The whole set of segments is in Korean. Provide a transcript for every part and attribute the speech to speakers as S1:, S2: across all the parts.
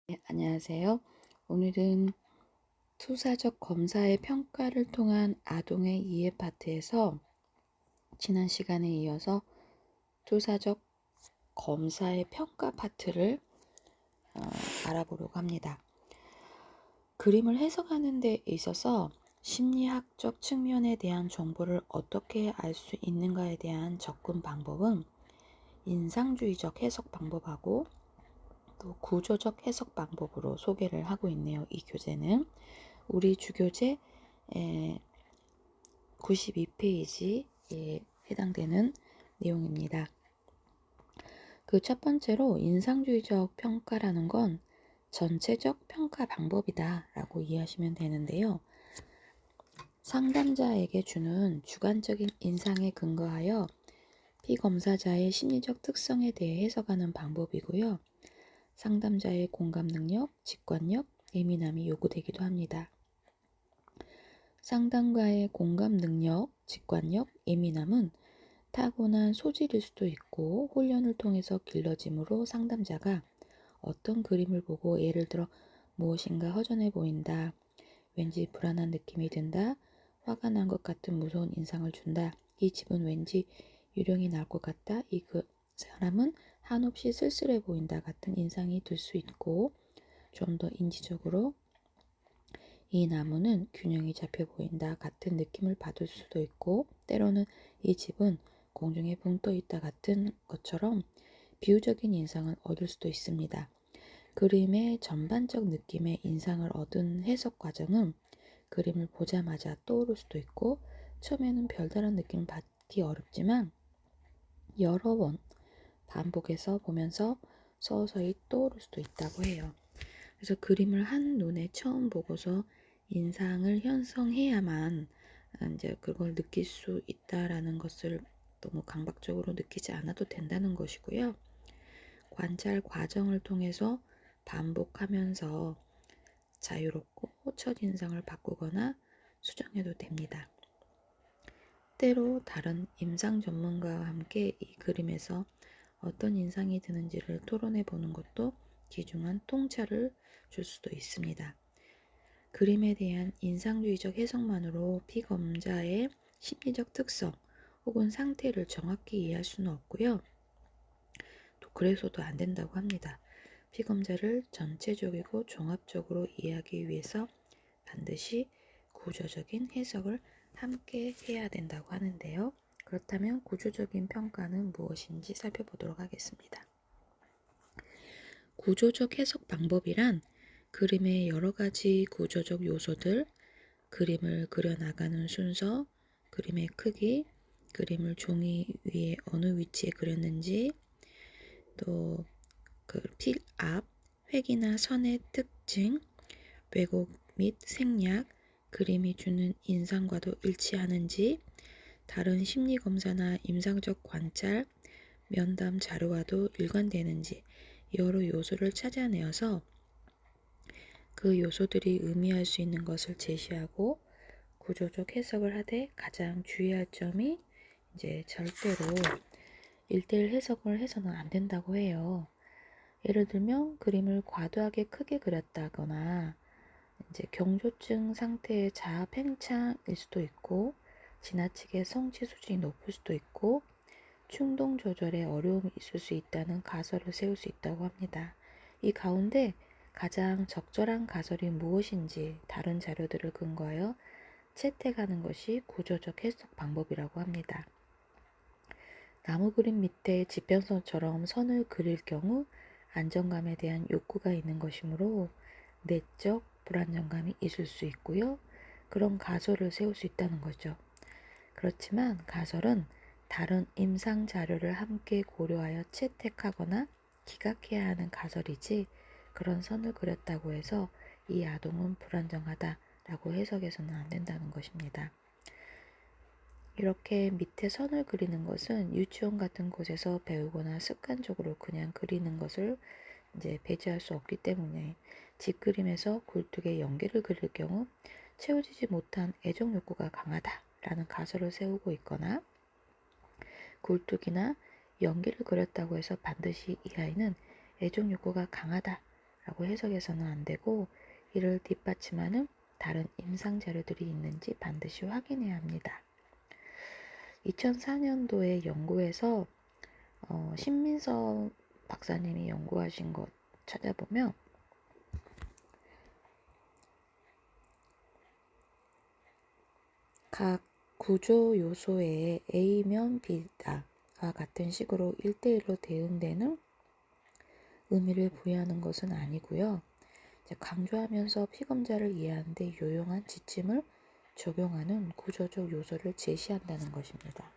S1: 네, 안녕하세요. 오늘은 투사적 검사의 평가를 통한 아동의 이해 파트에서 지난 시간에 이어서 투사적 검사의 평가 파트를 알아보려고 합니다. 그림을 해석하는 데 있어서 심리학적 측면에 대한 정보를 어떻게 알 수 있는가에 대한 접근 방법은 인상주의적 해석 방법하고 또 구조적 해석 방법으로 소개를 하고 있네요. 이 교재는 우리 주교재 92페이지에 해당되는 내용입니다. 그 첫 번째로 인상주의적 평가라는 건 전체적 평가 방법이다 라고 이해하시면 되는데요. 상담자에게 주는 주관적인 인상에 근거하여 피검사자의 심리적 특성에 대해 해석하는 방법이고요. 상담자의 공감 능력, 직관력, 예민함이 요구되기도 합니다. 상담가의 공감 능력, 직관력, 예민함은 타고난 소질일 수도 있고 훈련을 통해서 길러짐으로 상담자가 어떤 그림을 보고 예를 들어 무엇인가 허전해 보인다, 왠지 불안한 느낌이 든다, 화가 난 것 같은 무서운 인상을 준다, 이 집은 왠지 유령이 나올 것 같다, 그 사람은 한없이 쓸쓸해 보인다 같은 인상이 들 수 있고 좀 더 인지적으로 이 나무는 균형이 잡혀 보인다 같은 느낌을 받을 수도 있고 때로는 이 집은 공중에 붕 떠 있다 같은 것처럼 비유적인 인상을 얻을 수도 있습니다. 그림의 전반적 느낌의 인상을 얻은 해석 과정은 그림을 보자마자 떠오를 수도 있고 처음에는 별다른 느낌을 받기 어렵지만 여러 번 반복해서 보면서 서서히 떠오를 수도 있다고 해요. 그래서 그림을 한눈에 처음 보고서 인상을 형성해야만 이제 그걸 느낄 수 있다라는 것을 너무 강박적으로 느끼지 않아도 된다는 것이고요. 관찰 과정을 통해서 반복하면서 자유롭고 첫인상을 바꾸거나 수정해도 됩니다. 때로 다른 임상 전문가와 함께 이 그림에서 어떤 인상이 드는지를 토론해 보는 것도 귀중한 통찰을 줄 수도 있습니다. 그림에 대한 인상주의적 해석만으로 피검자의 심리적 특성 혹은 상태를 정확히 이해할 수는 없고요. 또 그래서도 안 된다고 합니다. 피검자를 전체적이고 종합적으로 이해하기 위해서 반드시 구조적인 해석을 함께 해야 된다고 하는데요. 그렇다면 구조적인 평가는 무엇인지 살펴보도록 하겠습니다. 구조적 해석 방법이란 그림의 여러 가지 구조적 요소들, 그림을 그려나가는 순서, 그림의 크기, 그림을 종이 위에 어느 위치에 그렸는지, 또 그 필압, 획이나 선의 특징, 왜곡 및 생략, 그림이 주는 인상과도 일치하는지, 다른 심리검사나 임상적 관찰, 면담 자료와도 일관되는지 여러 요소를 찾아내어서 그 요소들이 의미할 수 있는 것을 제시하고 구조적 해석을 하되 가장 주의할 점이 이제 절대로 1:1 해석을 해서는 안 된다고 해요. 예를 들면 그림을 과도하게 크게 그렸다거나 이제 경조증 상태의 자아 팽창일 수도 있고 지나치게 성취 수준이 높을 수도 있고 충동 조절에 어려움이 있을 수 있다는 가설을 세울 수 있다고 합니다. 이 가운데 가장 적절한 가설이 무엇인지 다른 자료들을 근거하여 채택하는 것이 구조적 해석 방법이라고 합니다. 나무 그림 밑에 지평선처럼 선을 그릴 경우 안정감에 대한 욕구가 있는 것이므로 내적 불안정감이 있을 수 있고요. 그런 가설을 세울 수 있다는 거죠. 그렇지만 가설은 다른 임상 자료를 함께 고려하여 채택하거나 기각해야 하는 가설이지 그런 선을 그렸다고 해서 이 아동은 불안정하다라고 해석해서는 안 된다는 것입니다. 이렇게 밑에 선을 그리는 것은 유치원 같은 곳에서 배우거나 습관적으로 그냥 그리는 것을 이제 배제할 수 없기 때문에 직그림에서 굴뚝에 연기를 그릴 경우 채워지지 못한 애정 욕구가 강하다라는 가설을 세우고 있거나 굴뚝이나 연기를 그렸다고 해서 반드시 이 아이는 애정 욕구가 강하다라는 해석해서는 안 되고 이를 뒷받침하는 다른 임상 자료들이 있는지 반드시 확인해야 합니다. 2004년도에 연구에서 신민서 박사님이 연구하신 것 찾아보면 각 구조 요소의 A면 B다와 같은 식으로 1대1로 대응되는 의미를 부여하는 것은 아니고요. 강조하면서 피검자를 이해하는 데 유용한 지침을 적용하는 구조적 요소를 제시한다는 것입니다.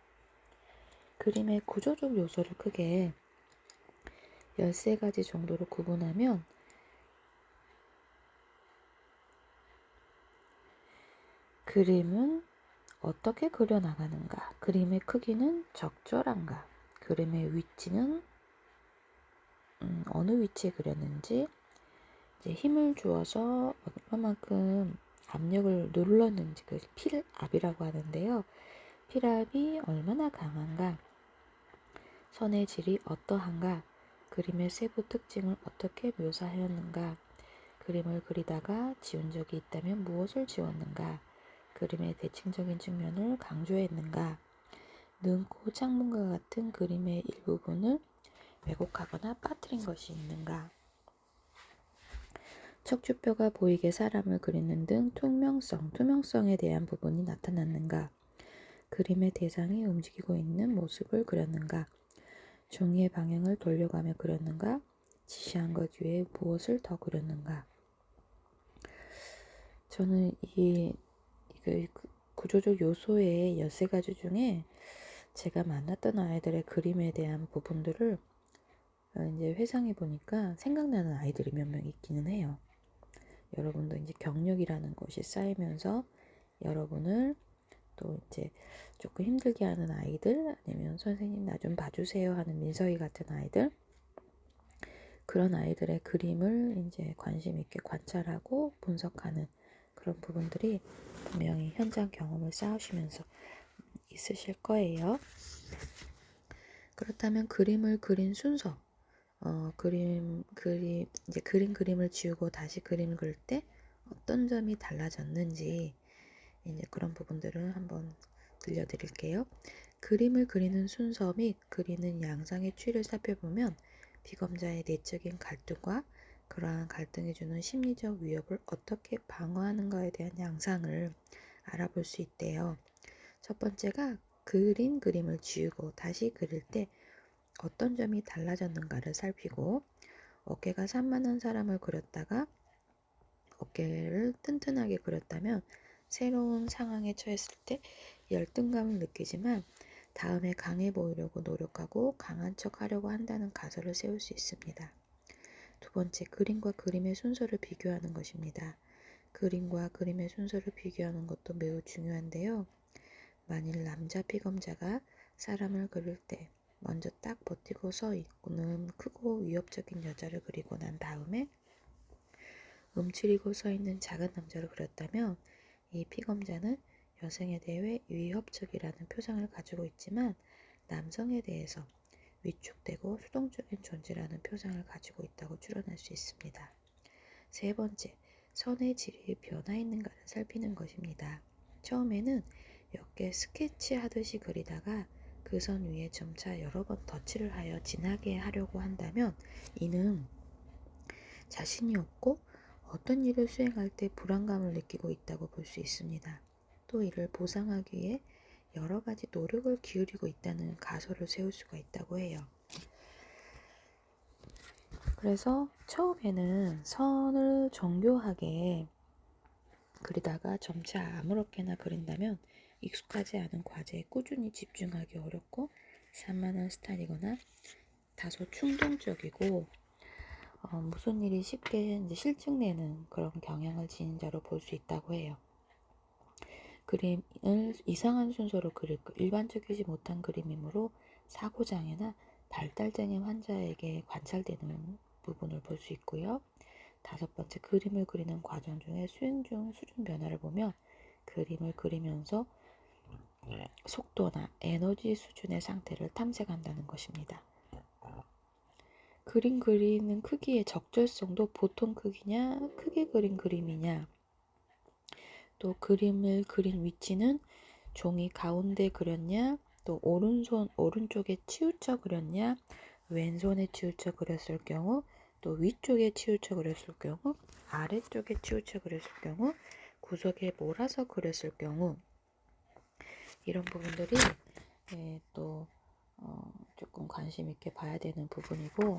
S1: 그림의 구조적 요소를 크게 13가지 정도로 구분하면 그림은 어떻게 그려나가는가, 그림의 크기는 적절한가, 그림의 위치는 어느 위치에 그렸는지, 이제 힘을 주어서 얼마만큼 압력을 눌렀는지, 그 필압이라고 하는데요. 필압이 얼마나 강한가, 선의 질이 어떠한가, 그림의 세부 특징을 어떻게 묘사하였는가, 그림을 그리다가 지운 적이 있다면 무엇을 지웠는가, 그림의 대칭적인 측면을 강조했는가, 눈, 코, 창문과 같은 그림의 일부분을 왜곡하거나 빠뜨린 것이 있는가, 척추뼈가 보이게 사람을 그리는 등 투명성에 대한 부분이 나타났는가, 그림의 대상이 움직이고 있는 모습을 그렸는가, 종이의 방향을 돌려가며 그렸는가, 지시한 것 외에 무엇을 더 그렸는가. 저는 이 구조적 요소의 13가지 중에 제가 만났던 아이들의 그림에 대한 부분들을 이제 회상해 보니까 생각나는 아이들이 몇 명 있기는 해요. 여러분도 이제 경력이라는 것이 쌓이면서 여러분을 또 이제 조금 힘들게 하는 아이들, 아니면 선생님 나 좀 봐주세요 하는 민서희 같은 아이들, 그런 아이들의 그림을 이제 관심 있게 관찰하고 분석하는 그런 부분들이 분명히 현장 경험을 쌓으시면서 있으실 거예요. 그렇다면 그림을 그린 순서, 이제 그림을 지우고 다시 그림을 그릴 때 어떤 점이 달라졌는지 이제 그런 부분들을 한번 들려드릴게요. 그림을 그리는 순서 및 그리는 양상의 추이를 살펴보면 피검자의 내적인 갈등과 그러한 갈등이 주는 심리적 위협을 어떻게 방어하는가에 대한 양상을 알아볼 수 있대요. 첫 번째가 그린 그림을 지우고 다시 그릴 때 어떤 점이 달라졌는가를 살피고, 어깨가 산만한 사람을 그렸다가 어깨를 튼튼하게 그렸다면 새로운 상황에 처했을 때 열등감을 느끼지만 다음에 강해 보이려고 노력하고 강한 척 하려고 한다는 가설을 세울 수 있습니다. 두 번째, 그림과 그림의 순서를 비교하는 것입니다. 그림과 그림의 순서를 비교하는 것도 매우 중요한데요. 만일 남자 피검자가 사람을 그릴 때 먼저 딱 버티고 서 있고는 크고 위협적인 여자를 그리고 난 다음에 움츠리고 서 있는 작은 남자를 그렸다면 이 피검자는 여성에 대해 위협적이라는 표상을 가지고 있지만 남성에 대해서 위축되고 수동적인 존재라는 표상을 가지고 있다고 추론할 수 있습니다. 세 번째, 선의 질이 변화했는가를 살피는 것입니다. 처음에는 옅게 스케치하듯이 그리다가 그 선 위에 점차 여러 번 덧칠을 하여 진하게 하려고 한다면 이는 자신이 없고 어떤 일을 수행할 때 불안감을 느끼고 있다고 볼 수 있습니다. 또 이를 보상하기 위해 여러 가지 노력을 기울이고 있다는 가설을 세울 수가 있다고 해요. 그래서 처음에는 선을 정교하게 그리다가 점차 아무렇게나 그린다면 익숙하지 않은 과제에 꾸준히 집중하기 어렵고 산만한 스타일이거나 다소 충동적이고 무슨 일이 쉽게 이제 실증내는 그런 경향을 지닌 자로 볼 수 있다고 해요. 그림을 이상한 순서로 그릴 것, 일반적이지 못한 그림이므로 사고장애나 발달장애 환자에게 관찰되는 부분을 볼 수 있고요. 다섯 번째, 그림을 그리는 과정 중에 수행 중 수준 변화를 보며 그림을 그리면서 속도나 에너지 수준의 상태를 탐색한다는 것입니다. 그림 그리는 크기의 적절성도 보통 크기냐, 크게 그린 그림이냐, 또 그림을 그린 위치는 종이 가운데 그렸냐, 또 오른쪽에 치우쳐 그렸냐, 왼손에 치우쳐 그렸을 경우, 또 위쪽에 치우쳐 그렸을 경우, 아래쪽에 치우쳐 그렸을 경우, 구석에 몰아서 그렸을 경우, 이런 부분들이 또 조금 관심 있게 봐야 되는 부분이고,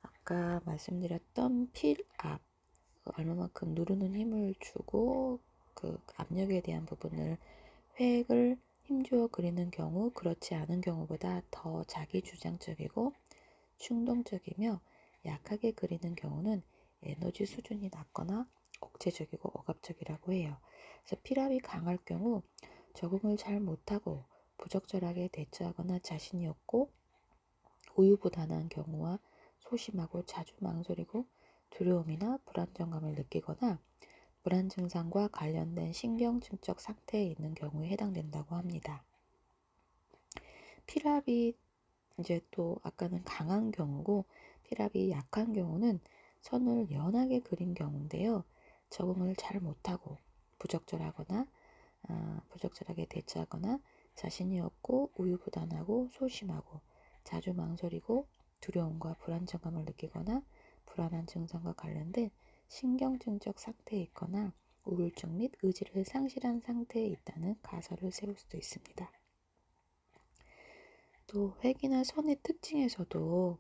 S1: 아까 말씀드렸던 필압, 얼마만큼 누르는 힘을 주고 그 압력에 대한 부분을 획을 힘주어 그리는 경우, 그렇지 않은 경우보다 더 자기주장적이고 충동적이며 약하게 그리는 경우는 에너지 수준이 낮거나 억제적이고 억압적이라고 해요. 그래서 필압이 강할 경우 적응을 잘 못하고 부적절하게 대처하거나 자신이 없고 우유부단한 경우와 소심하고 자주 망설이고 두려움이나 불안정감을 느끼거나 불안 증상과 관련된 신경증적 상태에 있는 경우에 해당된다고 합니다. 필압이 이제 또 아까는 강한 경우고 필압이 약한 경우는 선을 연하게 그린 경우인데요. 적응을 잘 못하고 부적절하게 대처하거나 자신이 없고 우유부단하고 소심하고 자주 망설이고 두려움과 불안정감을 느끼거나 불안한 증상과 관련된 신경증적 상태에 있거나 우울증 및 의지를 상실한 상태에 있다는 가설을 세울 수도 있습니다. 또 획이나 선의 특징에서도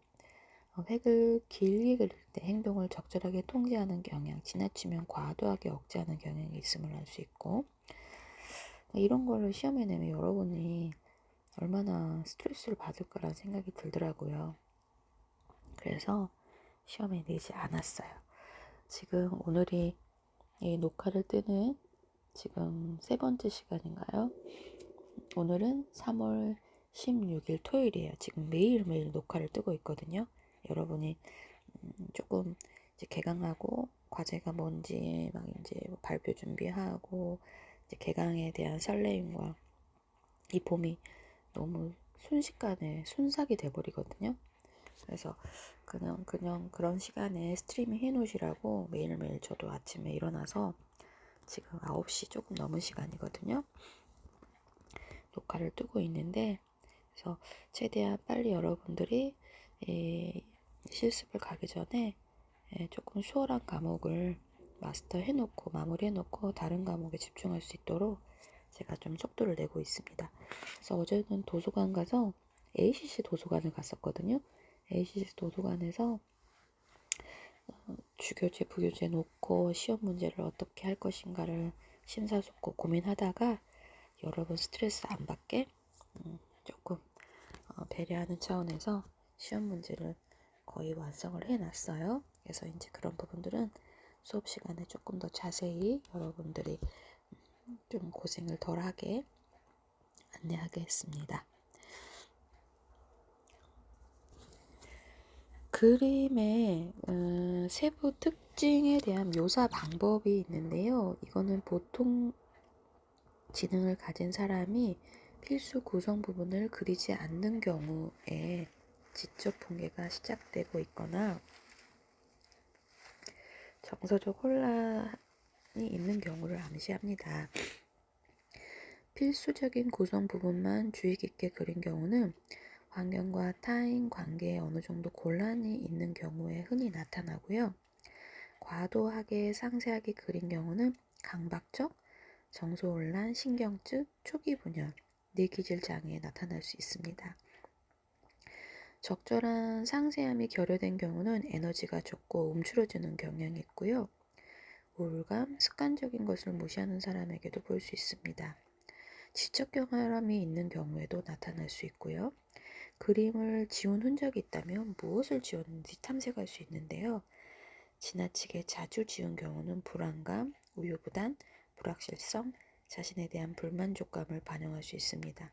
S1: 획을 길게 그릴 때 행동을 적절하게 통제하는 경향, 지나치면 과도하게 억제하는 경향이 있음을 알 수 있고, 이런 거를 시험에 내면 여러분이 얼마나 스트레스를 받을까라는 생각이 들더라고요. 그래서 시험에 내지 않았어요. 지금 오늘이 이 녹화를 뜨는 지금 3번째 시간인가요? 오늘은 3월 16일 토요일이에요. 지금 매일매일 녹화를 뜨고 있거든요. 여러분이 조금 이제 개강하고 과제가 뭔지 막 이제 발표 준비하고 이제 개강에 대한 설레임과 이 봄이 너무 순식간에 순삭이 돼버리거든요. 그래서 그냥 그런 시간에 스트리밍 해놓으시라고 매일매일 저도 아침에 일어나서 지금 9시 조금 넘은 시간이거든요. 녹화를 뜨고 있는데, 그래서 최대한 빨리 여러분들이 실습을 가기 전에 조금 수월한 과목을 마스터 해놓고 마무리 해놓고 다른 과목에 집중할 수 있도록 제가 좀 속도를 내고 있습니다. 그래서 어제는 도서관 가서 ACC 도서관을 갔었거든요. ACC 도서관에서 주교재, 부교재 놓고 시험 문제를 어떻게 할 것인가를 심사숙고 고민하다가 여러분 스트레스 안 받게 조금 배려하는 차원에서 시험 문제를 거의 완성을 해놨어요. 그래서 이제 그런 부분들은 수업 시간에 조금 더 자세히 여러분들이 좀 고생을 덜하게 안내하겠습니다. 그림의 세부 특징에 대한 묘사 방법이 있는데요. 이거는 보통 지능을 가진 사람이 필수 구성 부분을 그리지 않는 경우에 지적 붕괴가 시작되고 있거나 정서적 혼란이 있는 경우를 암시합니다. 필수적인 구성 부분만 주의 깊게 그린 경우는 환경과 타인 관계에 어느 정도 곤란이 있는 경우에 흔히 나타나고요. 과도하게 상세하게 그린 경우는 강박적, 정서혼란, 신경증, 초기분열, 뇌기질 장애에 나타날 수 있습니다. 적절한 상세함이 결여된 경우는 에너지가 적고 움츠러지는 경향이 있고요. 우울감, 습관적인 것을 무시하는 사람에게도 볼 수 있습니다. 지적 경험이 있는 경우에도 나타날 수 있고요. 그림을 지운 흔적이 있다면 무엇을 지웠는지 탐색할 수 있는데요. 지나치게 자주 지운 경우는 불안감, 우유부단, 불확실성, 자신에 대한 불만족감을 반영할 수 있습니다.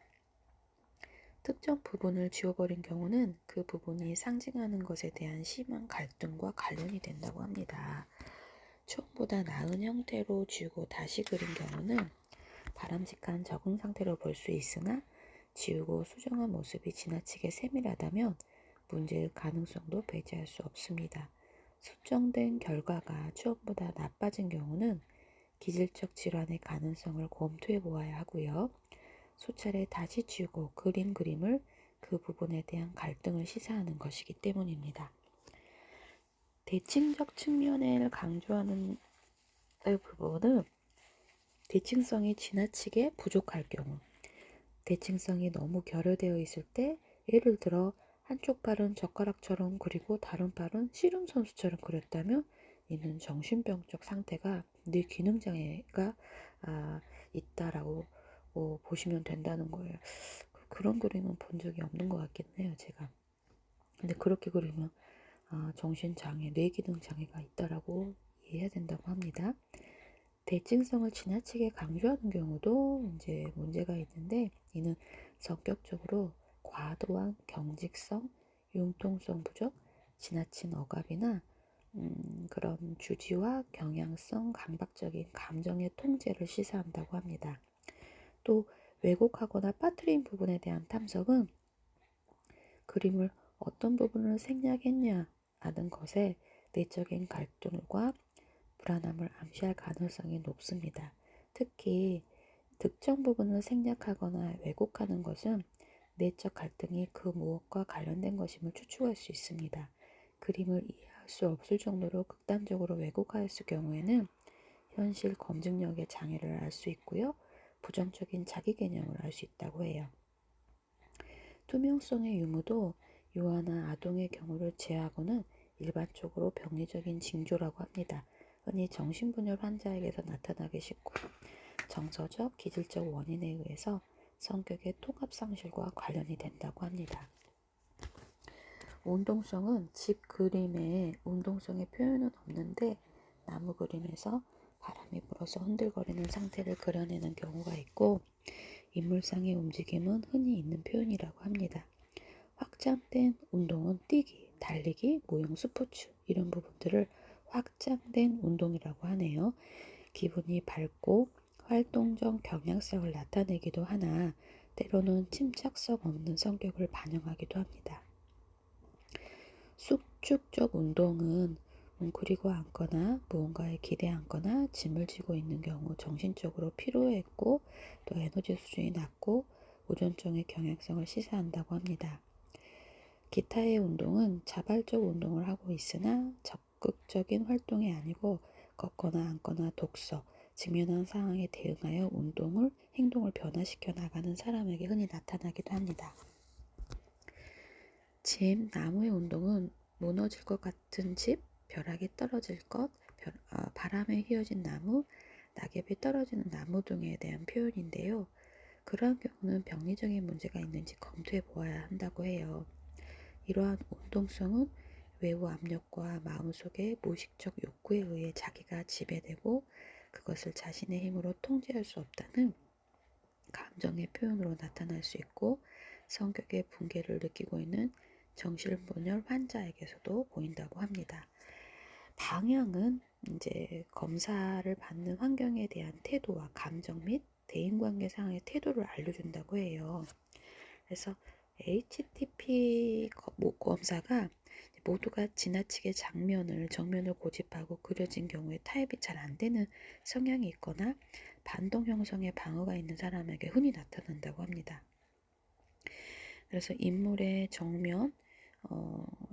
S1: 특정 부분을 지워버린 경우는 그 부분이 상징하는 것에 대한 심한 갈등과 관련이 된다고 합니다. 처음보다 나은 형태로 지우고 다시 그린 경우는 바람직한 적응 상태로 볼 수 있으나 지우고 수정한 모습이 지나치게 세밀하다면 문제의 가능성도 배제할 수 없습니다. 수정된 결과가 처음보다 나빠진 경우는 기질적 질환의 가능성을 검토해 보아야 하고요. 수차례 다시 지우고 그림을 그 부분에 대한 갈등을 시사하는 것이기 때문입니다. 대칭적 측면을 강조하는 부분은 대칭성이 지나치게 부족할 경우, 대칭성이 너무 결여되어 있을 때, 예를 들어 한쪽 발은 젓가락처럼 그리고 다른 발은 씨름 선수처럼 그렸다면 이는 정신병적 상태가 뇌 기능장애가 있다라고 보시면 된다는 거예요. 그런 그림은 본 적이 없는 것 같긴 해요, 제가. 근데 그렇게 그리면 정신장애, 뇌기능장애가 있다라고 이해해야 된다고 합니다. 대칭성을 지나치게 강조하는 경우도 이제 문제가 있는데, 이는 성격적으로 과도한 경직성, 융통성 부족, 지나친 억압이나 그런 주지와 경향성, 강박적인 감정의 통제를 시사한다고 합니다. 또 왜곡하거나 빠뜨린 부분에 대한 탐색은 그림을 어떤 부분을 생략했냐 하는 것에 내적인 갈등과 불안함을 암시할 가능성이 높습니다. 특히 특정 부분을 생략하거나 왜곡하는 것은 내적 갈등이 그 무엇과 관련된 것임을 추측할 수 있습니다. 그림을 이해할 수 없을 정도로 극단적으로 왜곡하였을 경우에는 현실 검증력의 장애를 알 수 있고요. 부정적인 자기 개념을 알 수 있다고 해요. 투명성의 유무도 유아나 아동의 경우를 제외하고는 일반적으로 병리적인 징조라고 합니다. 흔히 정신분열 환자에게서 나타나기 쉽고 정서적, 기질적 원인에 의해서 성격의 통합 상실과 관련이 된다고 합니다. 운동성은 집 그림에 운동성의 표현은 없는데 나무 그림에서 바람이 불어서 흔들거리는 상태를 그려내는 경우가 있고, 인물상의 움직임은 흔히 있는 표현이라고 합니다. 확장된 운동은 뛰기, 달리기, 무용 스포츠 이런 부분들을 확장된 운동이라고 하네요. 기분이 밝고 활동적 경향성을 나타내기도 하나 때로는 침착성 없는 성격을 반영하기도 합니다. 수축적 운동은 웅크리고 앉거나 무언가에 기대 앉거나 짐을 지고 있는 경우 정신적으로 피로했고 또 에너지 수준이 낮고 우전증의 경향성을 시사한다고 합니다. 기타의 운동은 자발적 운동을 하고 있으나 적극적인 활동이 아니고 걷거나 앉거나 독서, 직면한 상황에 대응하여 행동을 변화시켜 나가는 사람에게 흔히 나타나기도 합니다. 나무의 운동은 무너질 것 같은 집, 벼락이 떨어질 것, 바람에 휘어진 나무, 낙엽이 떨어지는 나무 등에 대한 표현인데요. 그러한 경우는 병리적인 문제가 있는지 검토해 보아야 한다고 해요. 이러한 운동성은 외부 압력과 마음속의 무의식적 욕구에 의해 자기가 지배되고 그것을 자신의 힘으로 통제할 수 없다는 감정의 표현으로 나타날 수 있고, 성격의 붕괴를 느끼고 있는 정신분열 환자에게서도 보인다고 합니다. 방향은 이제 검사를 받는 환경에 대한 태도와 감정 및 대인관계 상황의 태도를 알려준다고 해요. 그래서 HTP 검사가 모두가 지나치게 정면을 고집하고 그려진 경우에 타입이 잘 안 되는 성향이 있거나 반동 형성의 방어가 있는 사람에게 흔히 나타난다고 합니다. 그래서 인물의 정면,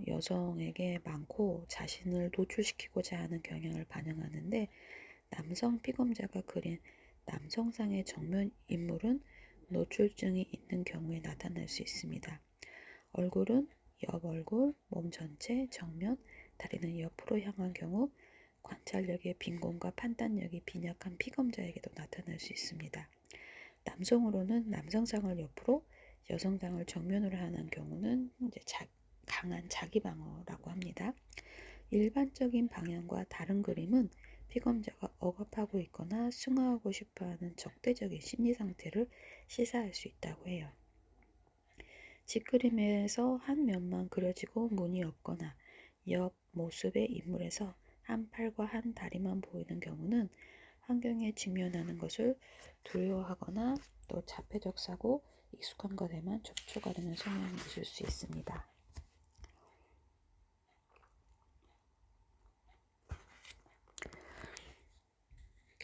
S1: 여성에게 많고 자신을 노출시키고자 하는 경향을 반영하는데, 남성 피검자가 그린 남성상의 정면 인물은 노출증이 있는 경우에 나타날 수 있습니다. 얼굴은 옆얼굴, 몸 전체, 정면, 다리는 옆으로 향한 경우 관찰력의 빈곤과 판단력이 빈약한 피검자에게도 나타날 수 있습니다. 남성으로는 남성상을 옆으로, 여성상을 정면으로 하는 경우는 이제 강한 자기 방어라고 합니다. 일반적인 방향과 다른 그림은 피검자가 억압하고 있거나 승화하고 싶어하는 적대적인 심리 상태를 시사할 수 있다고 해요. 직그림에서 한 면만 그려지고 문이 없거나 옆 모습의 인물에서 한 팔과 한 다리만 보이는 경우는 환경에 직면하는 것을 두려워하거나 또 자폐적 사고, 익숙한 것에만 촉촉하려는 성향이 있을 수 있습니다.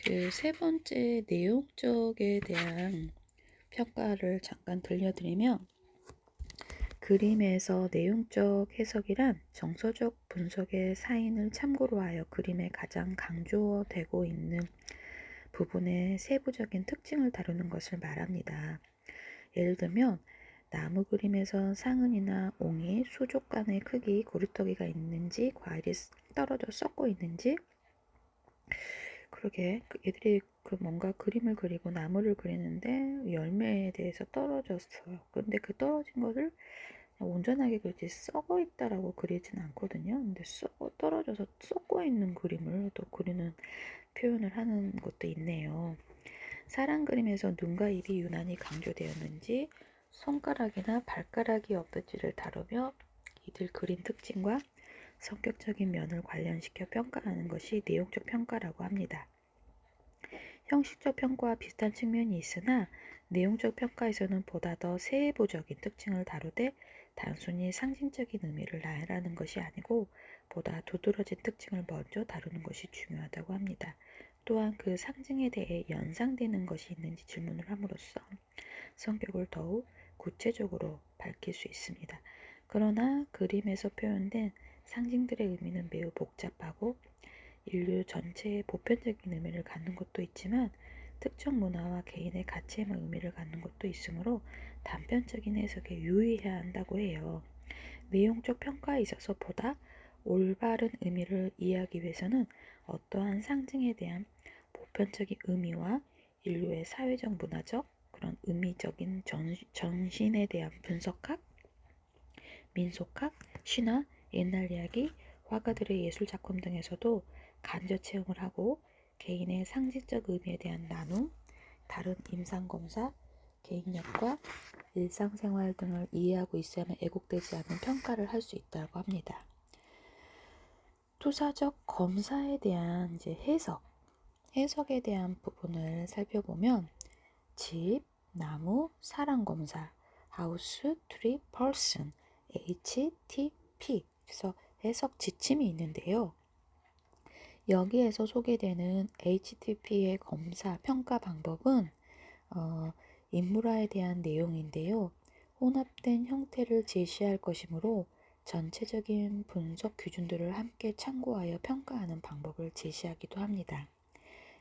S1: 그 세 번째 내용적에 대한 평가를 잠깐 들려드리면, 그림에서 내용적 해석이란 정서적 분석의 사인을 참고로 하여 그림에 가장 강조되고 있는 부분의 세부적인 특징을 다루는 것을 말합니다. 예를 들면 나무 그림에서 상은이나 옹이 수족 간의 크기, 고리터기가 있는지, 과일이 떨어져 썩고 있는지, 그러게 애들이 뭔가 그림을 그리고 나무를 그리는데 열매에 대해서 떨어졌어요. 근데 그 떨어진 것을 온전하게 그리지 썩어 있다라고 그리진 않거든요. 근데 떨어져서 썩고 있는 그림을 또 그리는 표현을 하는 것도 있네요. 사람 그림에서 눈과 입이 유난히 강조되었는지, 손가락이나 발가락이 없는지를 다루며 이들 그림 특징과 성격적인 면을 관련시켜 평가하는 것이 내용적 평가라고 합니다. 형식적 평가와 비슷한 측면이 있으나 내용적 평가에서는 보다 더 세부적인 특징을 다루되 단순히 상징적인 의미를 나열하는 것이 아니고 보다 두드러진 특징을 먼저 다루는 것이 중요하다고 합니다. 또한 그 상징에 대해 연상되는 것이 있는지 질문을 함으로써 성격을 더욱 구체적으로 밝힐 수 있습니다. 그러나 그림에서 표현된 상징들의 의미는 매우 복잡하고 인류 전체에 보편적인 의미를 갖는 것도 있지만 특정 문화와 개인의 가치에만 의미를 갖는 것도 있으므로 단편적인 해석에 유의해야 한다고 해요. 내용적 평가에 있어서 보다 올바른 의미를 이해하기 위해서는 어떠한 상징에 대한 보편적인 의미와 인류의 사회적 문화적 그런 의미적인 전신에 대한 분석학, 민속학, 신화, 옛날 이야기, 화가들의 예술 작품 등에서도 간접 체험을 하고 개인의 상징적 의미에 대한 나눔, 다른 임상검사, 개인력과 일상생활 등을 이해하고 있어야만 왜곡되지 않은 평가를 할 수 있다고 합니다. 투사적 검사에 대한 해석에 대한 부분을 살펴보면 집, 나무, 사람 검사, 하우스, 트리, person, HTP 그래서 해석 지침이 있는데요. 여기에서 소개되는 HTP의 검사 평가 방법은 인물화에 대한 내용인데요. 혼합된 형태를 제시할 것이므로 전체적인 분석 기준들을 함께 참고하여 평가하는 방법을 제시하기도 합니다.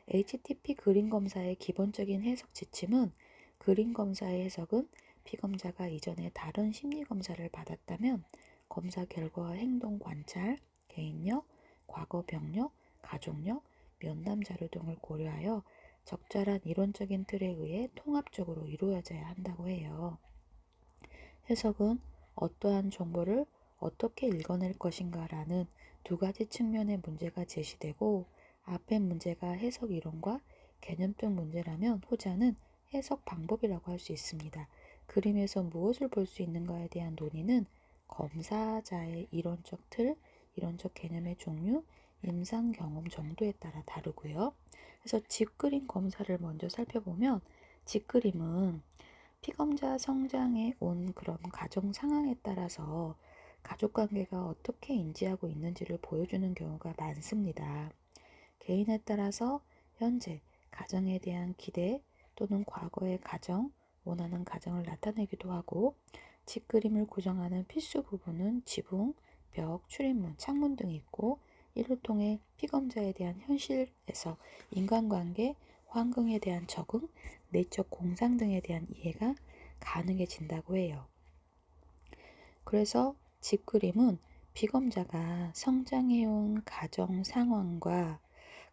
S1: HTP 그림 검사의 기본적인 해석 지침은 그림 검사의 해석은 피검자가 이전에 다른 심리 검사를 받았다면 검사 결과와 행동 관찰, 개인력, 과거 병력, 가족력, 면담 자료 등을 고려하여 적절한 이론적인 틀에 의해 통합적으로 이루어져야 한다고 해요. 해석은 어떠한 정보를 어떻게 읽어낼 것인가 라는 두 가지 측면의 문제가 제시되고 앞의 문제가 해석 이론과 개념적 문제라면 후자는 해석 방법이라고 할 수 있습니다. 그림에서 무엇을 볼 수 있는가에 대한 논의는 검사자의 이론적 틀, 이론적 개념의 종류, 임상 경험 정도에 따라 다르고요. 그래서 집그림 검사를 먼저 살펴보면 집그림은 피검자 성장해 온 그런 가정 상황에 따라서 가족관계가 어떻게 인지하고 있는지를 보여주는 경우가 많습니다. 개인에 따라서 현재 가정에 대한 기대 또는 과거의 가정, 원하는 가정을 나타내기도 하고 집 그림을 구성하는 필수 부분은 지붕, 벽, 출입문, 창문 등이 있고 이를 통해 피검자에 대한 현실에서 인간관계, 환경에 대한 적응, 내적 공상 등에 대한 이해가 가능해진다고 해요. 그래서 집 그림은 피검자가 성장해온 가정 상황과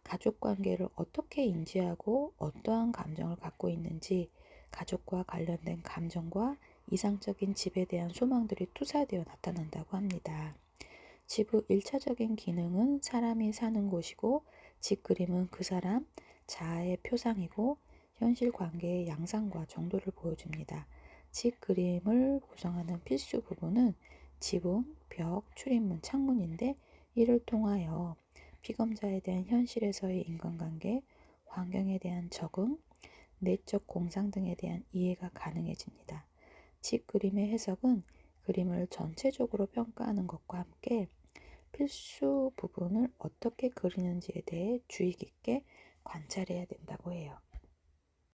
S1: 가족 관계를 어떻게 인지하고 어떠한 감정을 갖고 있는지 가족과 관련된 감정과 이상적인 집에 대한 소망들이 투사되어 나타난다고 합니다. 집의 1차적인 기능은 사람이 사는 곳이고 집 그림은 그 사람 자아의 표상이고 현실 관계의 양상과 정도를 보여줍니다. 집 그림을 구성하는 필수 부분은 지붕, 벽, 출입문, 창문인데 이를 통하여 피검자에 대한 현실에서의 인간관계, 환경에 대한 적응, 내적 공상 등에 대한 이해가 가능해집니다. 집 그림의 해석은 그림을 전체적으로 평가하는 것과 함께 필수 부분을 어떻게 그리는지에 대해 주의 깊게 관찰해야 된다고 해요.